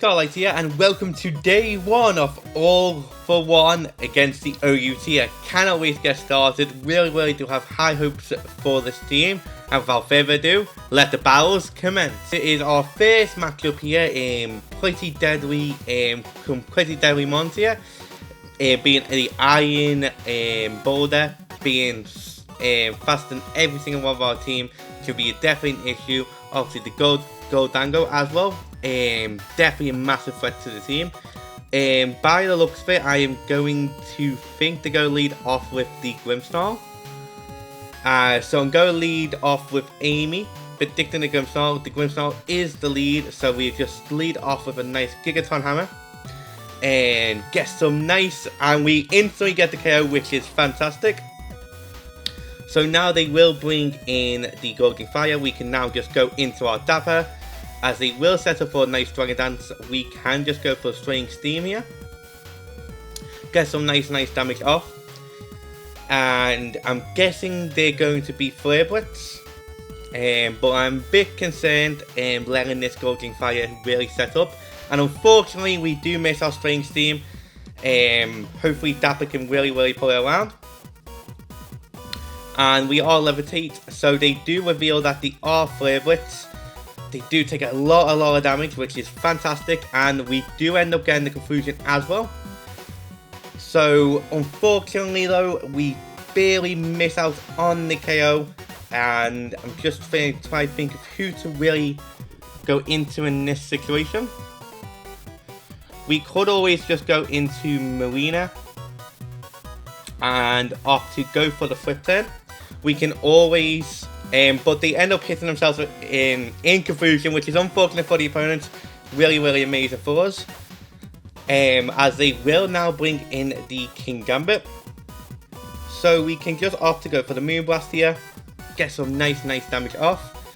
Starlight here, and welcome to day one of All for One against the OUT. I cannot wait to get started. Really do have high hopes for this team. And without further ado, let the battles commence. It is our first matchup here in pretty deadly monsters here. Being the Iron Boulder, being faster than every single one of our team could be definitely an issue. Obviously the Gold Dango as well. Definitely a massive threat to the team. By the looks of it, I am going to go lead off with the Grimsnarl. So I'm going to lead off with Amy, predicting the Grimsnarl. The Grimsnarl is the lead, so we just lead off with a nice Gigaton Hammer. And get some nice, and we instantly get the KO, which is fantastic. So now they will bring in the Golden Fire. We can now just go into our Dapper. As they will set up for a nice Dragon Dance, we can just go for Strange Steam here. Get some nice damage off. And I'm guessing they're going to be Flare Blitz. But I'm a bit concerned letting this Golden Fire really set up. And unfortunately, we do miss our Strange Steam. Hopefully Dapper can really pull it around. And we are Levitate, so they do reveal that they are Flare Blitz. They do take a lot of damage, which is fantastic, and we do end up getting the Confusion as well. So, unfortunately though, we barely miss out on the KO, and I'm just trying to think of who to really go into in this situation. We could always just go into Marina, and opt to go for the flip turn. We can always... but they end up hitting themselves in Confusion, which is unfortunate for the opponents. Really amazing for us. As they will now bring in the King Gambit. So we can just opt to go for the Moonblast here. Get some nice damage off.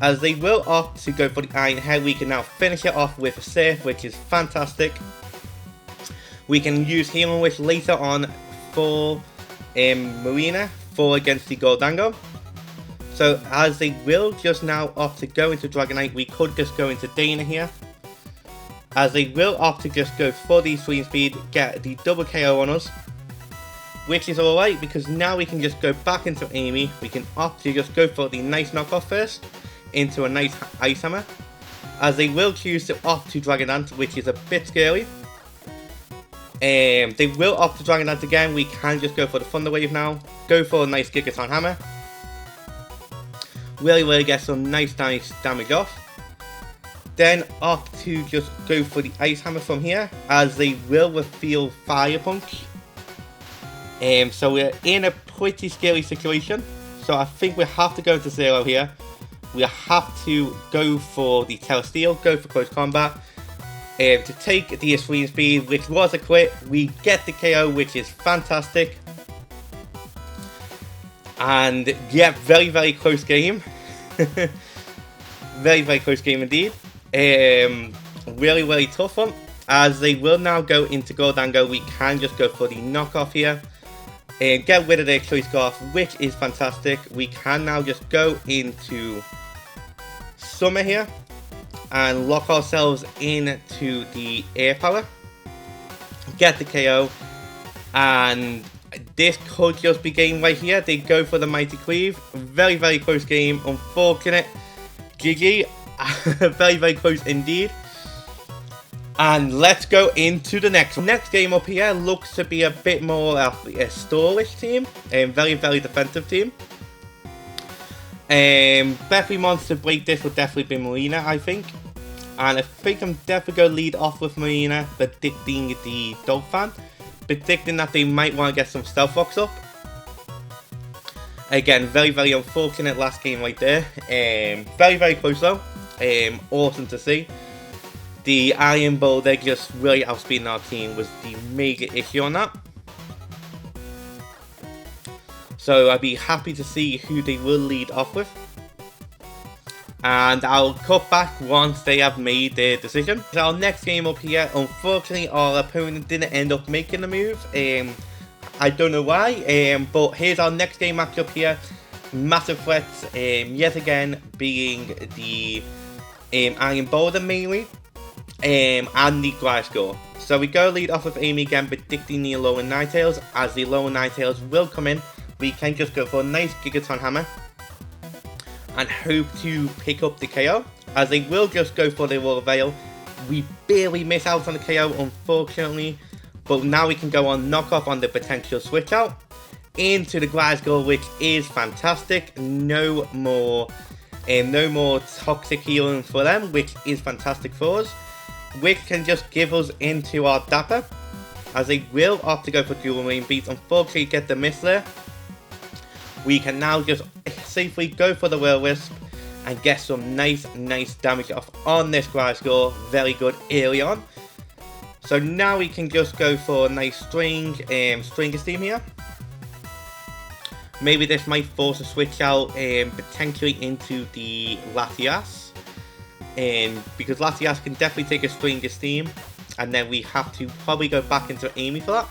As they will opt to go for the Iron Head, we can now finish it off with a Surf, which is fantastic. We can use Healing Wish later on for Marina for against the Goldango. So as they will just now opt to go into Dragonite, we could just go into Dana here. As they will opt to just go for the Swing Speed, get the double KO on us. Which is alright, because now we can just go back into Amy. We can opt to just go for the nice knockoff first, into a nice Ice Hammer. As they will choose to opt to Dragon Dance, which is a bit scary. They will opt to Dragon Dance again. We can just go for the Thunder Wave now. Go for a nice Gigaton Hammer. Really get some nice damage off. Then opt to just go for the Ice Hammer from here, as they will reveal Fire Punch. So we're in a pretty scary situation. So I think we have to go to Zero here. We have to go for the Telesteel, go for Close Combat. To take the Extreme Speed, which was a crit, we get the KO, which is fantastic. And yeah, very close game. very close game indeed. Really tough one. As they will now go into Goldango, we can just go for the knockoff here. And get rid of their Choice Scarf, which is fantastic. We can now just go into Summer here. And lock ourselves into the Air Power. Get the KO. And this could just be game right here. They go for the Mighty Cleave. Very close game. Unfortunate. GG. very close indeed. And let's go into the next one. Next game up here looks to be a bit more of a stallish team. Very defensive team. Definitely monster break this would definitely be Marina, I think. And I think I'm definitely going to lead off with Marina, predicting the Dolphin. Predicting that they might want to get some Stealth Rocks up. Again, very unfortunate last game right there. Very close though. Awesome to see. The Iron Boulder just really outspeeding our team was the major issue on that. So I'd be happy to see who they will lead off with. And I'll cut back once they have made their decision. So our next game up here, unfortunately our opponent didn't end up making the move. I don't know why, but here's our next game matchup here. Massive threats, yet again being the Iron Boulder mainly. and the Gliscor. So we go lead off with Amy again, predicting the Alolan Ninetales. As the Alolan Ninetales will come in, we can just go for a nice Gigaton Hammer and hope to pick up the KO, as they will just go for the Aurora Veil. We barely miss out on the KO, unfortunately, but now we can go on knockoff on the potential switch out into the Gliscor, which is fantastic. No more toxic healing for them, which is fantastic for us, which can just give us into our Dapper, as they will opt to go for dual main beats. Unfortunately, get the miss there. We can now just safely go for the Will-O-Wisp and get some nice damage off on this Gliscor. Very good early on. So now we can just go for a nice String Esteem here. Maybe this might force a switch out potentially into the Latias. Because Latias can definitely take a String Esteem, and then we have to probably go back into Amy for that.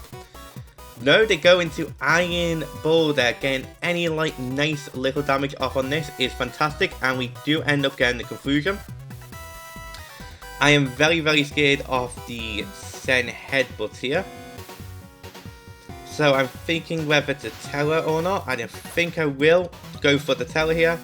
No, they go into Iron Boulder. Again, any nice little damage off on this is fantastic, and we do end up getting the Confusion. I am very scared of the Sen Headbutts here. So I'm thinking whether to tell her or not. I think I will go for the teller here,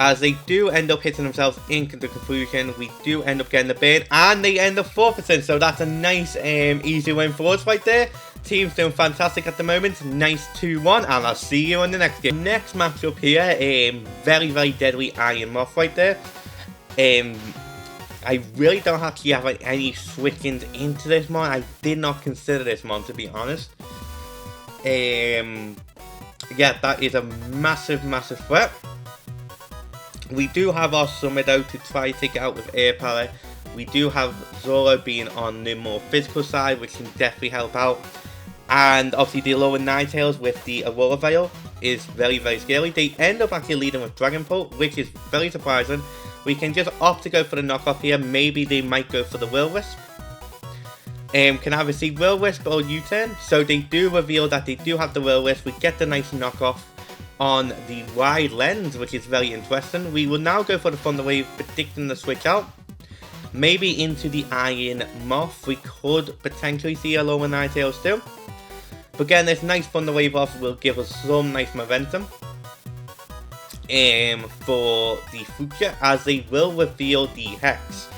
as they do end up hitting themselves into the Confusion. We do end up getting the burn, and they end up 4%. So that's a nice easy win for us right there. Team's doing fantastic at the moment. Nice 2-1, and I'll see you in the next game. Next matchup here, very deadly Iron Moth right there. I really don't actually have any switch-ins into this mon. I did not consider this mon, to be honest. Yeah, that is a massive threat. We do have our Summer though to try to take it out with Air Power. We do have Zoro being on the more physical side, which can definitely help out. And obviously the Alolan Ninetales with the Aurora Veil is very scary. They end up actually leading with Dragon Pult, which is very surprising. We can just opt to go for the knockoff here. Maybe they might go for the Will-O-Wisp. Can I receive Will-O-Wisp or U-turn? So they do reveal that they do have the Will-O-Wisp. We get the nice knockoff on the wide lens, which is very interesting. We will now go for the Thunder Wave, predicting the switch out. Maybe into the Iron Moth. We could potentially see a Alolan Ninetales too. But again, this nice Thunder Wave off will give us some nice momentum for the future, as they will reveal the Hex.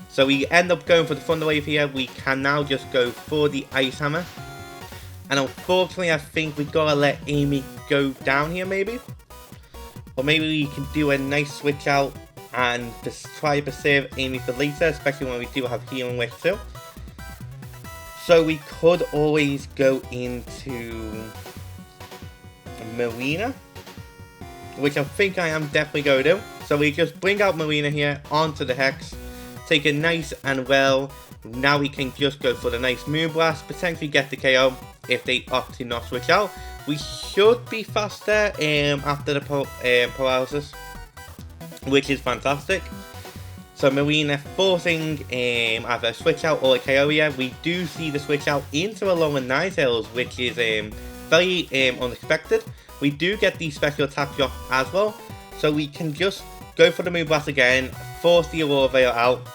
So we end up going for the Thunder Wave here. We can now just go for the Ice Hammer. And unfortunately, I think we gotta let Amy go down here maybe. Or maybe we can do a nice switch out and just try to preserve Amy for later, especially when we do have Healing Wish too. So we could always go into Marina, which I think I am definitely going to do. So we just bring out Marina here onto the Hex, take it nice and well. Now we can just go for the nice Moonblast, potentially get the KO if they opt to not switch out. We should be faster after the paralysis, which is fantastic. So Marina forcing either a switch out or a KO here. We do see the switch out into Alolan Ninetales, which is very unexpected. We do get the special attack drop as well. So we can just go for the Moonblast again, force the Aurora Veil out,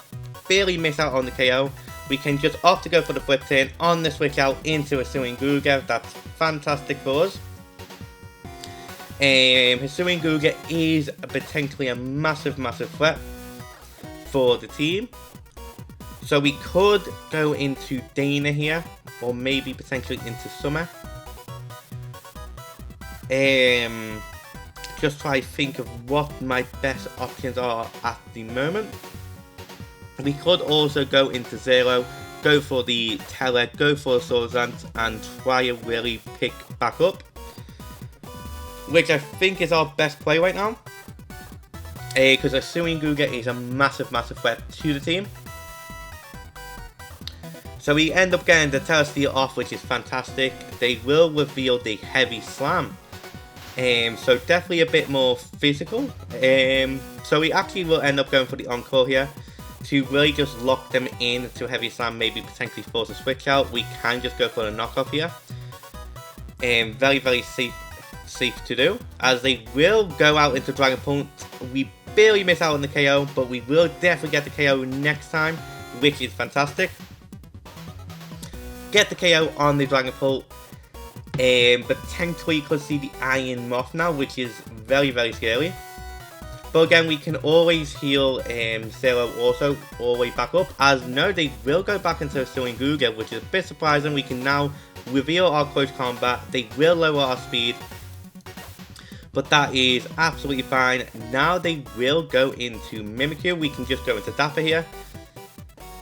barely miss out on the KO. We can just opt to go for the flip turn on the switch out into Hisuian Guga. That's fantastic for us. Hisuian Guga is potentially a massive threat for the team. So we could go into Dana here, or maybe potentially into Summer. Just try to think of what my best options are at the moment. We could also go into Zero, go for the Teller, go for a Swordsdance, and try to really pick back up, which I think is our best play right now, because Hisuian Guga is a massive threat to the team. So we end up getting the Teller Steel off, which is fantastic. They will reveal the Heavy Slam, so definitely a bit more physical. So we actually will end up going for the Encore here to really just lock them in to Heavy Slam, maybe potentially force a switch out. We can just go for the knockoff here. Very safe to do, as they will go out into Dragon Punch. We barely miss out on the KO, but we will definitely get the KO next time. which is fantastic. Get the KO on the Dragon Pult. Potentially could see the Iron Moth now, which is very, very scary. But again, we can always heal Zero also all the way back up. As no, they will go back into Suinguga, which is a bit surprising. We can now reveal our close combat. They will lower our speed, but that is absolutely fine. Now they will go into Mimikyu. We can just go into Dapper here.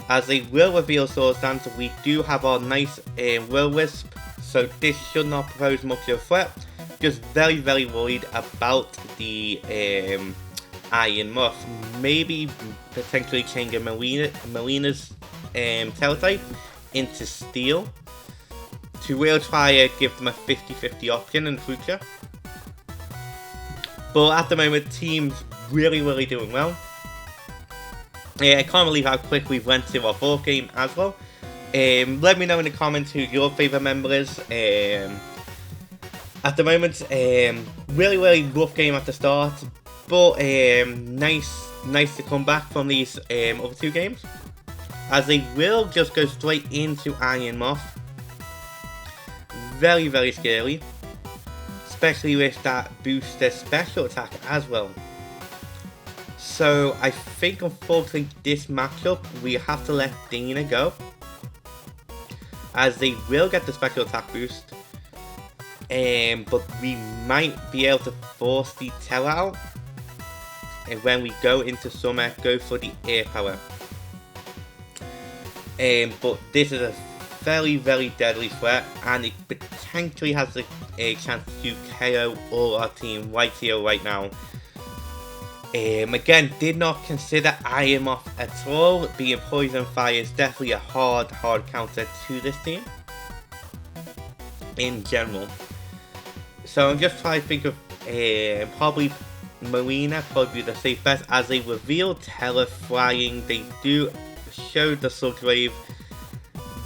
As they will reveal Swords Dance, we do have our nice Will-Wisp, so this should not pose much of a threat. Just very, very worried about the Iron Moth. Maybe potentially changing Melina's Teletype into Steel to really try to give them a 50-50 option in the future. But at the moment, team's really doing well. I can't believe how quick we've went to our 4th game as well. Let me know in the comments who your favourite member is. At the moment, really rough game at the start, but nice to come back from these other 2 games, as they will just go straight into Iron Moth. Very scary, especially with that booster special attack as well. So I think unfortunately this matchup we have to let Dina go, as they will get the special attack boost. But we might be able to force the Tell out, and when we go into Summer, go for the Air Power. But this is a very deadly threat, and it potentially has a chance to KO all our team right here, right now. Again, did not consider Iron Moth at all. Being Poison Fire is definitely a hard counter to this team in general. So I'm just trying to think of probably Marina, probably the safe bet, as they reveal Terra Flying. They do show the Sludge Wave.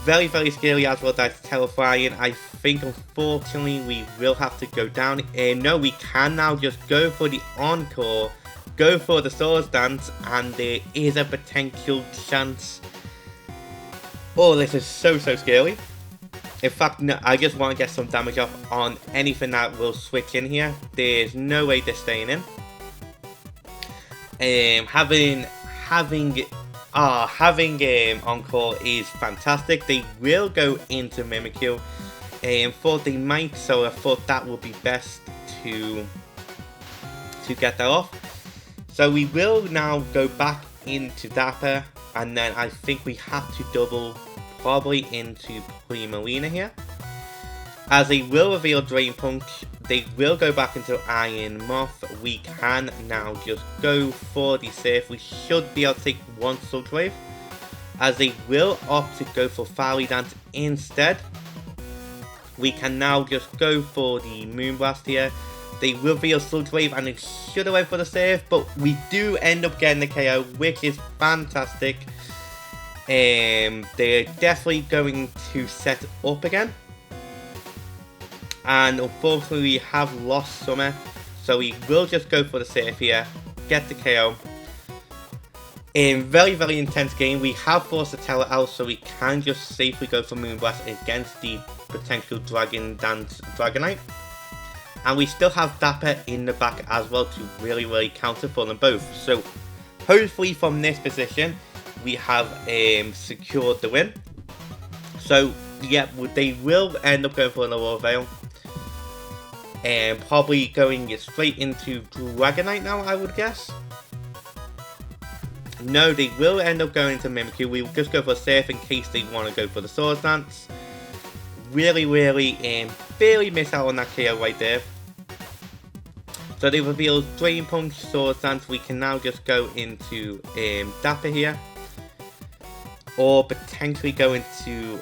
Very scary as well, that's Terra Flying. I think unfortunately we will have to go down. No, we can now just go for the Encore, go for the Swords Dance, and there is a potential chance. Oh, this is so scary. In fact, no, I just want to get some damage off on anything that will switch in here. There's no way they're staying in. Having Encore is fantastic. They will go into Mimikyu. Thought they might, so I thought that would be best to get that off. So we will now go back into Dapper, and then I think we have to double probably into Primarina here, as they will reveal Drain Punch. They will go back into Iron Moth. We can now just go for the safe. We should be able to take one Sludge Wave, as they will opt to go for Fiery Dance instead. We can now just go for the Moonblast here. They will reveal Sludge Wave, and it should have went for the save, but we do end up getting the KO, which is fantastic. They're definitely going to set up again, and unfortunately we have lost Summer, so we will just go for the save here, get the KO. Very intense game. We have forced the Teller out, so we can just safely go for Moonblast against the potential Dragon Dance Dragonite, and we still have Dapper in the back as well to really counter for them both. So hopefully from this position we have secured the win. So yeah, they will end up going for an Aurora Veil, and probably going straight into Dragonite now, I would guess. No, they will end up going to Mimikyu. We will just go for a safe in case they want to go for the Swords Dance. Really barely miss out on that KO right there. So they reveal Drain Punch, Swords Dance. We can now just go into Dapper here, or potentially go into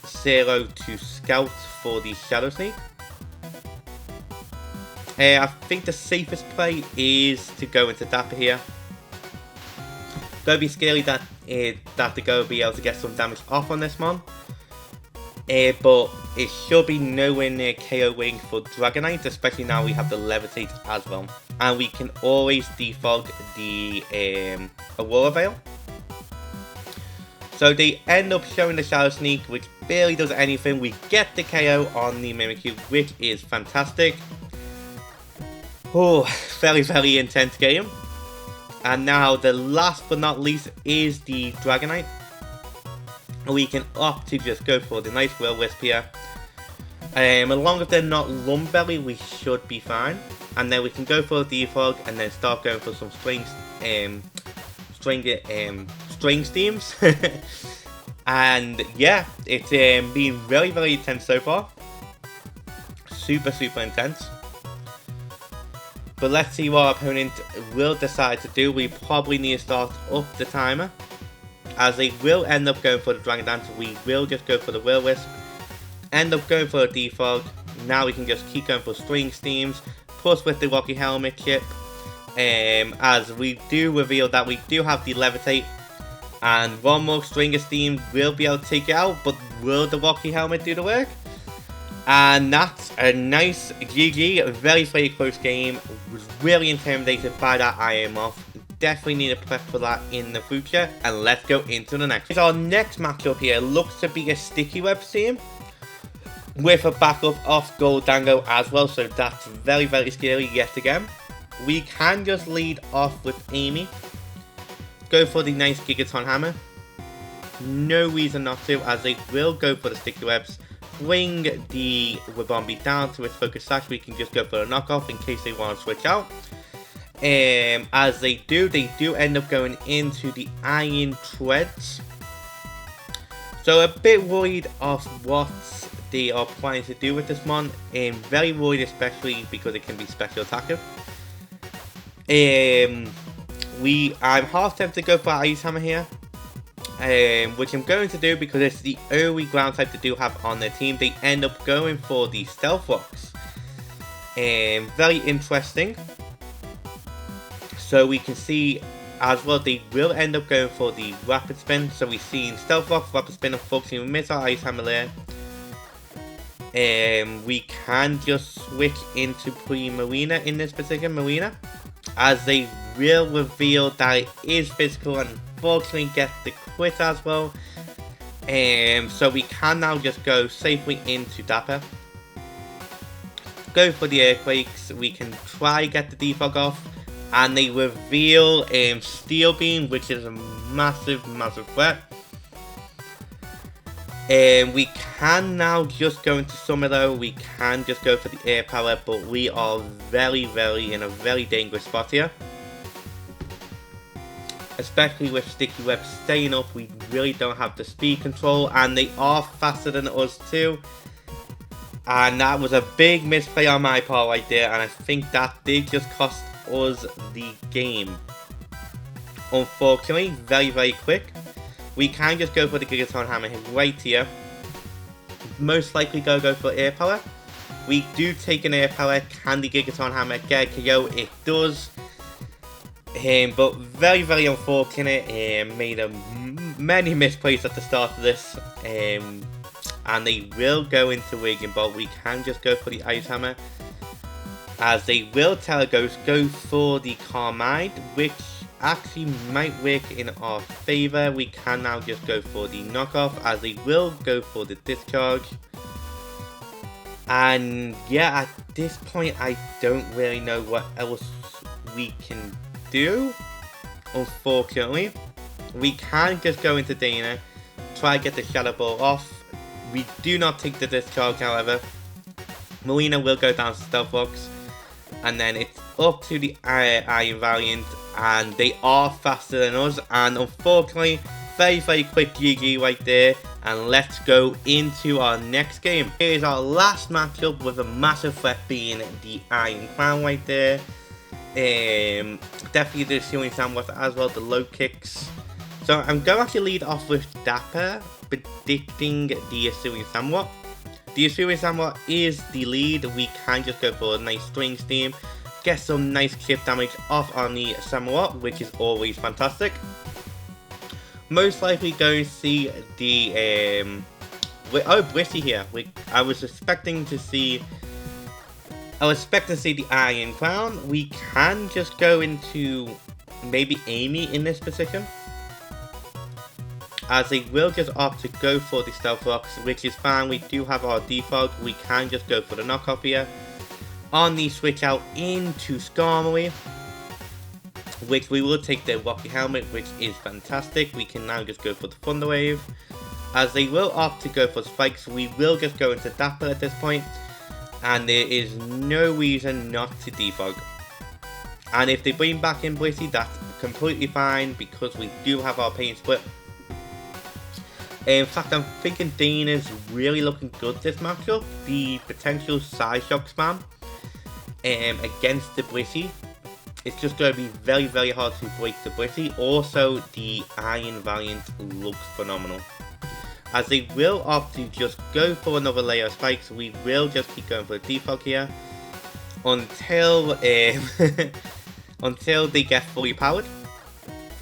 Zero to Scout for the Shadow Sneak. I think the safest play is to go into Dapper here. Gonna be scary that the go will be able to get some damage off on this one. But it should be nowhere near KOing for Dragonite, especially now we have the Levitate as well. And we can always defog the Aurora Veil. So they end up showing the Shadow Sneak, which barely does anything. We get the KO on the Mimikyu, which is fantastic. Oh, very intense game. And now the last but not least is the Dragonite. We can opt to just go for the nice Will-Wisp here. As long as they're not Lumbelly, we should be fine. And then we can go for a Defog and then start going for some string steams. And yeah, it's been very intense so far. Super intense. But let's see what our opponent will decide to do. We probably need to start up the timer, as they will end up going for the Dragon Dance. We will just go for the Will-Wisp, end up going for a Defog. Now we can just keep going for String Steams, plus with the Rocky Helmet chip, as we do reveal that we do have the Levitate, and one more Stringer Steam will be able to take it out, but will the Rocky Helmet do the work? And that's a nice GG, a very close game. Was really intimidated by that Iron Moth. Definitely need to prep for that in the future. And let's go into the next. Our next matchup here looks to be a Sticky Web team with a backup of Goldango as well. So that's very scary yet again. We can just lead off with Amy. Go for the nice Gigaton Hammer. No reason not to, as they will go for the Sticky Webs. Bring the Wabombi down to its focus slash. We can just go for a knockoff in case they want to switch out. As they do end up going into the Iron Treads. So a bit worried of what they are planning to do with this mon. Very worried, especially because it can be special attacker. I'm half tempted to go for Ice Hammer here. Which I'm going to do because it's the only ground type they do have on their team. They end up going for the Stealth Rocks. Very interesting. So we can see as well they will end up going for the Rapid Spin. So we've seen Stealth Rocks, Rapid Spin, unfortunately we miss our Ice Hammer there. We can just switch into Pre-Marina in this particular Marina, as they will reveal that it is physical and unfortunately get the quit as well. So we can now just go safely into Dapper. Go for the Earthquakes. We can try get the defog off. And they reveal Steel Beam, which is a massive threat. We can now just go into Summer though. We can just go for the Air Power, but we are very in a very dangerous spot here. Especially with Sticky Web staying up, we really don't have the speed control, and they are faster than us too. And that was a big misplay on my part right there, and I think that did just cost us the game. Unfortunately, very quick. We can just go for the Gigaton Hammer right here. Most likely go for Air Power. We do take an Air Power. Can the Gigaton Hammer get a KO? It does. But very unfortunate. Made many misplays at the start of this. And they will go into Wiggin Bolt. We can just go for the Ice Hammer, as they will tell a Ghost go for the Carmine, which actually might work in our favor. We can now just go for the knockoff, as they will go for the Discharge. And yeah, at this point I don't really know what else we can do. Unfortunately, we can just go into Dana, try get the Shadow Ball off. We do not take the Discharge, however. Marina will go down to Stealth Rocks, and then it's up to the Iron Valiant, and they are faster than us, and unfortunately very quick GG right there. And let's go into our next game. Here's our last matchup, with a massive threat being the Iron Crown right there. Definitely the Ceiling Sandwich as well, the low kicks. So I'm going to actually lead off with Dapper, predicting the Ceiling Sandwich. The Assyrian Samurai is the lead. We can just go for a nice String Steam, get some nice chip damage off on the Samurai, which is always fantastic. Most likely going to see the Brissy here. I was expecting to see the Iron Crown. We can just go into maybe Amy in this position. as they will just opt to go for the Stealth Rocks, which is fine. We do have our defog, we can just go for the knockoff here. On the switch out into Skarmory, which we will take the Rocky Helmet, which is fantastic. We can now just go for the Thunder Wave. As they will opt to go for Spikes, we will just go into Dapper at this point, and there is no reason not to defog. And if they bring back in Blissey, that's completely fine because we do have our Pain Split. In fact, I'm thinking Dana's really looking good this matchup. The potential Side Shock spam against the Blissey, it's just going to be very, very hard to break the Blissey. Also, the Iron Valiant looks phenomenal. As they will opt to just go for another layer of spikes, we will just keep going for the defog here until until they get fully powered,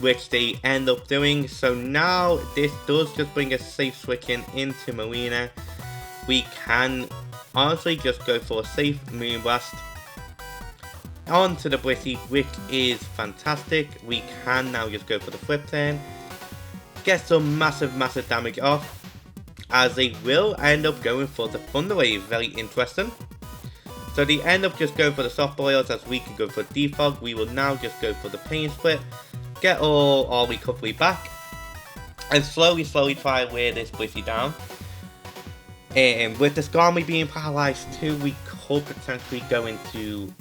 which they end up doing. So now this does just bring a safe switch into Marina. We can honestly just go for a safe Moonblast onto the Blissey, which is fantastic. We can now just go for the flip turn, get some massive damage off, as they will end up going for the Thunder Wave. Very interesting. So they end up just going for the soft boils, as we can go for defog. We will now just go for the Pain Split, get all our recovery back, and slowly try and wear this Blissey down. And with the Skarmory being paralyzed too, we could potentially go into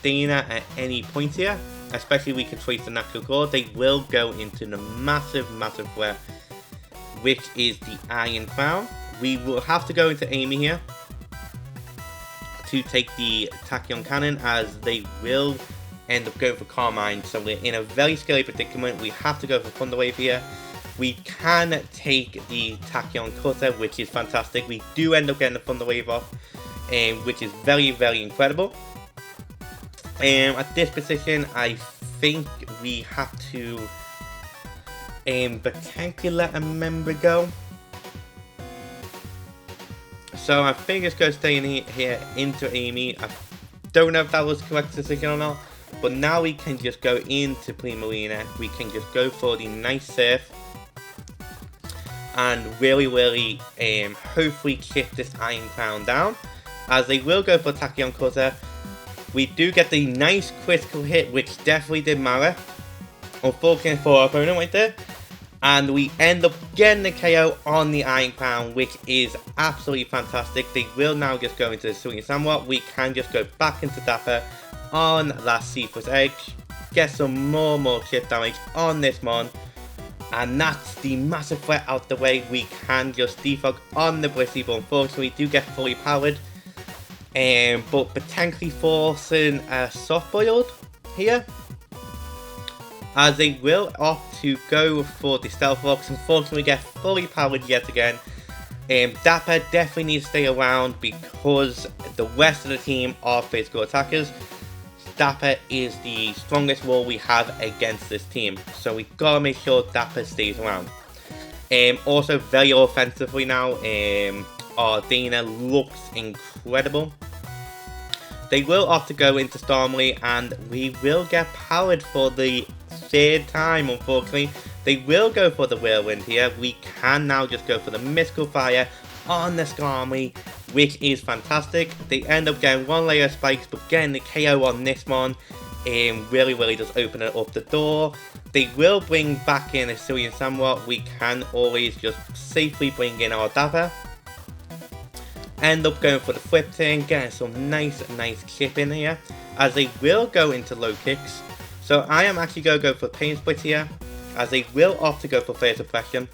Dana at any point here. Especially we can trace the natural core. They will go into the massive threat, which is the Iron Crown. We will have to go into Amy here to take the Tachyon Cannon, as they will end up going for Carmine. So we're in a very scary predicament. We have to go for Thunder Wave here. We can take the Tachyon Cutter, which is fantastic. We do end up getting the Thunder Wave off, which is very incredible. At this position, I think we have to potentially let a member go. So I think it's going to stay in here into Amy. I don't know if that was the correct decision or not, but now we can just go into Primarina. We can just go for the nice Surf and really hopefully chip this Iron Crown down, as they will go for Tachyon Cutter. We do get the nice critical hit, which definitely did matter, unfortunately for our opponent right there. And we end up getting the KO on the Iron Crown, which is absolutely fantastic. They will now just go into the Swinging Samurott. We can just go back into Dapper on that Seaforth Edge, get some more chip damage on this Mon, and that's the massive threat out the way. We can just defog on the Blissey, but unfortunately we do get fully powered. But potentially forcing a soft boiled here, as they will opt to go for the Stealth Rocks. Unfortunately, we get fully powered yet again. Dapper definitely needs to stay around because the rest of the team are physical attackers. Dapper is the strongest wall we have against this team, so we gotta make sure Dapper stays around. Also, very offensively now, our Dana looks incredible. They will opt to go into Stormly, and we will get powered for the third time, unfortunately. They will go for the Whirlwind here. We can now just go for the Mystical Fire on the Skarmory, which is fantastic. They end up getting one layer of spikes, but getting the KO on this one really does open it up the door. They will bring back in a Syrian Samurott. We can always just safely bring in our Dapper. End up going for the flip turn, getting some nice chip in here, as they will go into low kicks. So I am actually going to go for Pain Split here, as they will opt to go for Flare Suppression,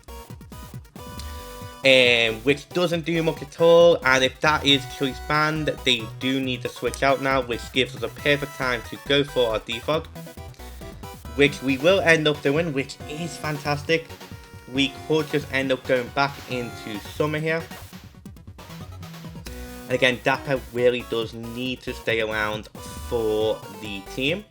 which doesn't do much at all. And if that is choice banned, they do need to switch out now, which gives us a perfect time to go for our defog, which we will end up doing, which is fantastic. We could just end up going back into Summer here. And again, Dapper really does need to stay around for the team.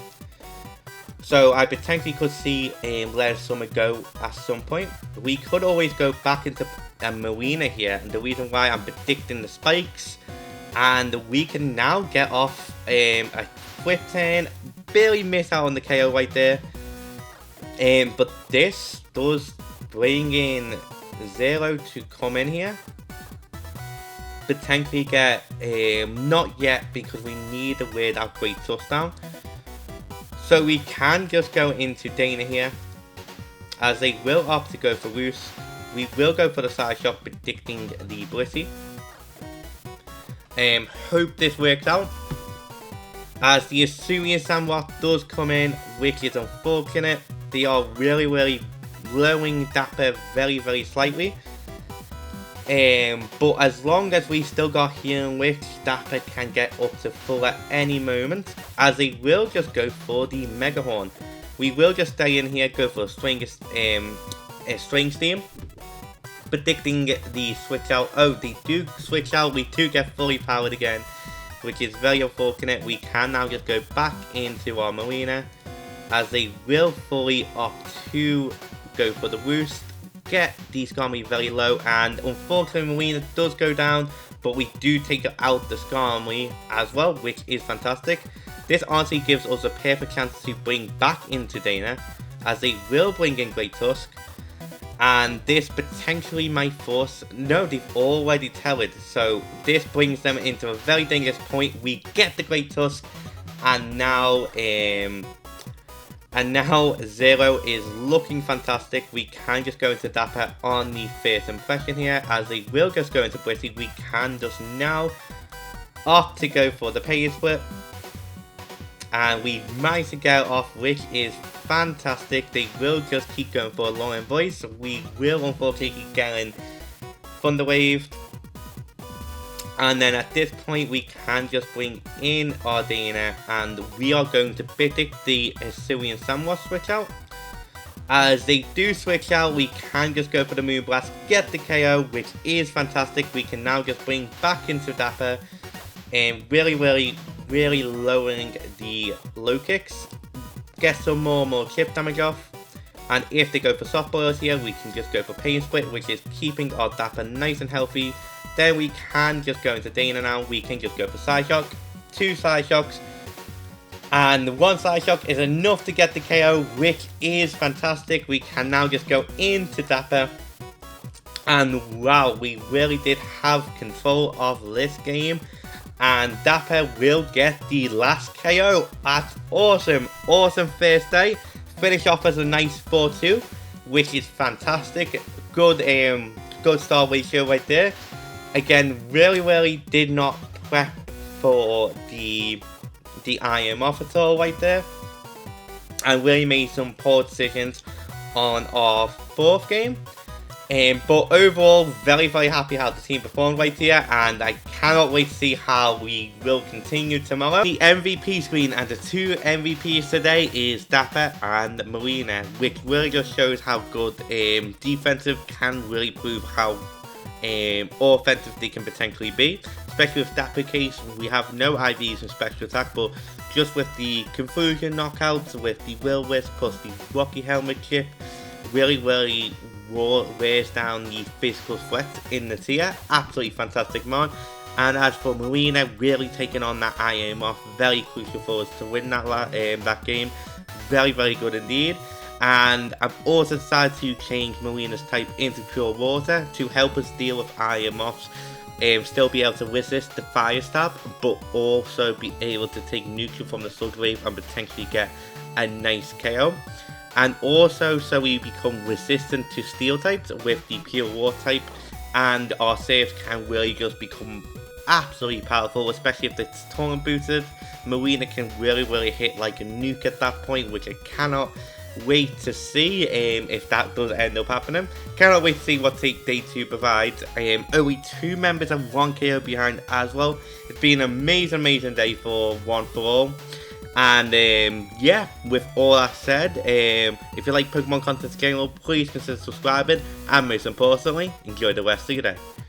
So I potentially could see let Summer go at some point. We could always go back into Marina here, and the reason why I'm predicting the spikes, and we can now get off a quick turn, barely miss out on the KO right there. But this does bring in Zero to come in here. Potentially get, not yet because we need to wear that great touchdown. So we can just go into Dana here, as they will opt to go for Roost. We will go for the side shot, predicting the Blissey. Hope this works out, as the Assyrian Samrock does come in, which is unfortunate. They are really blowing Dapper very slightly. But as long as we still got Healing Witch, Dapper can get up to full at any moment, as they will just go for the Mega Horn. We will just stay in here, go for a String Steam, predicting the switch out. Oh, they do switch out, we do get fully powered again, which is very unfortunate. We can now just go back into our Marina, as they will fully opt to go for the Roost. Get the Skarmory very low, and unfortunately Marina does go down, but we do take out the Skarmory as well, which is fantastic. This honestly gives us a perfect chance to bring back into Dana, as they will bring in Great Tusk, and this potentially might force, no, they've already tethered, so this brings them into a very dangerous point. We get the Great Tusk, and now Zero is looking fantastic. We can just go into Dapper on the first impression here, as they will just go into Blissey. We can just now opt to go for the pay split, and we managed to get it off, which is fantastic. They will just keep going for a long voice. We will unfortunately keep getting Thunder Wave. And then at this point, we can just bring in our Dana, and we are going to predict the Assyrian Samrock switch out. As they do switch out, we can just go for the Moonblast, get the KO, which is fantastic. We can now just bring back into Dapper, and really lowering the low kicks. Get some more chip damage off. And if they go for soft boils here, we can just go for Pain Split, which is keeping our Dapper nice and healthy. Then we can just go into Dana now. We can just go for Side Shock, 2 Side Shocks, and 1 Side Shock is enough to get the KO, which is fantastic. We can now just go into Dapper, and wow, we really did have control of this game, and Dapper will get the last KO. That's awesome first day. Finish off as a nice 4-2, which is fantastic. Good star ratio right there. Again, really did not prep for the IM off at all right there, and really made some poor decisions on our 4th game. But overall, very happy how the team performed right here, and I cannot wait to see how we will continue tomorrow. The MVP screen and the 2 MVPs today is Dapper and Marina, which really just shows how good defensive can really prove how offensive they can potentially be. Especially with Dapper case, we have no IVs and special attack, but just with the confusion knockouts, with the Will Wisp plus the Rocky Helmet chip, really wears down the physical threat in the tier. Absolutely fantastic mod. And as for Marina, really taking on that IM off, very crucial for us to win that game. Very good indeed. And I've also decided to change Marina's type into Pure Water to help us deal with IM offs. Still be able to resist the Fire Stab, but also be able to take neutral from the Slug Wave and potentially get a nice KO. And also so we become resistant to Steel types with the Pure Water type, and our saves can really just become absolutely powerful, especially if it's Torrent boosted. Marina can really hit like a nuke at that point, which I cannot wait to see if that does end up happening. Cannot wait to see what day 2 provides. Only 2 members and 1 KO behind as well. It's been an amazing day for One For All. And yeah, with all that said, if you like Pokemon content in general, please consider subscribing, and most importantly, enjoy the rest of your day.